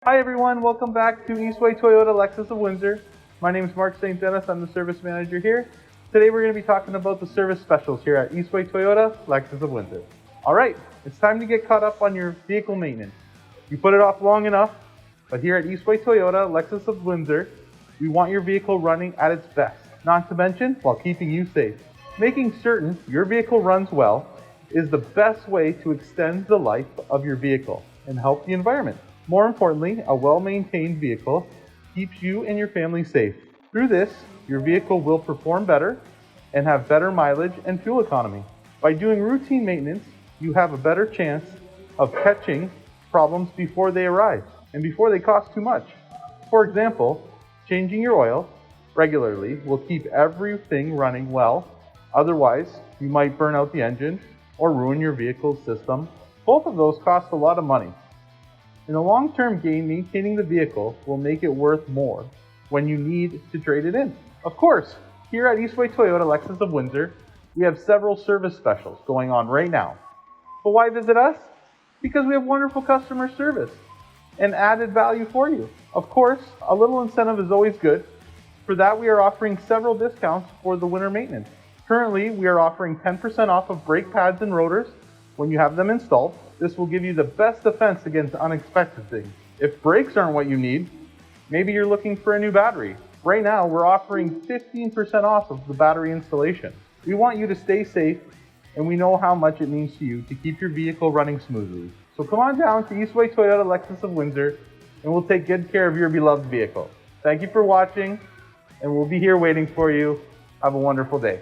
Hi everyone, welcome back to Eastway Toyota, Lexus of Windsor. My name is Mark St. Dennis, I'm the service manager here. Today we're going to be talking about the service specials here at Eastway Toyota, Lexus of Windsor. Alright, it's time to get caught up on your vehicle maintenance. You put it off long enough, but here at Eastway Toyota, Lexus of Windsor, we want your vehicle running at its best, not to mention while keeping you safe. Making certain your vehicle runs well is the best way to extend the life of your vehicle and help the environment. More importantly, a well-maintained vehicle keeps you and your family safe. Through this, your vehicle will perform better and have better mileage and fuel economy. By doing routine maintenance, you have a better chance of catching problems before they arise and before they cost too much. For example, changing your oil regularly will keep everything running well. Otherwise, you might burn out the engine or ruin your vehicle's system. Both of those cost a lot of money. In the long-term game, maintaining the vehicle will make it worth more when you need to trade it in. Of course, here at Eastway Toyota, Lexus of Windsor, we have several service specials going on right now. But why visit us? Because we have wonderful customer service and added value for you. Of course, a little incentive is always good. For that, we are offering several discounts for the winter maintenance. Currently, we are offering 10% off of brake pads and rotors when you have them installed. This will give you the best defense against unexpected things. If brakes aren't what you need, maybe you're looking for a new battery. Right now, we're offering 15% off of the battery installation. We want you to stay safe, and we know how much it means to you to keep your vehicle running smoothly. So come on down to Eastway Toyota, Lexus of Windsor, and we'll take good care of your beloved vehicle. Thank you for watching, and we'll be here waiting for you. Have a wonderful day.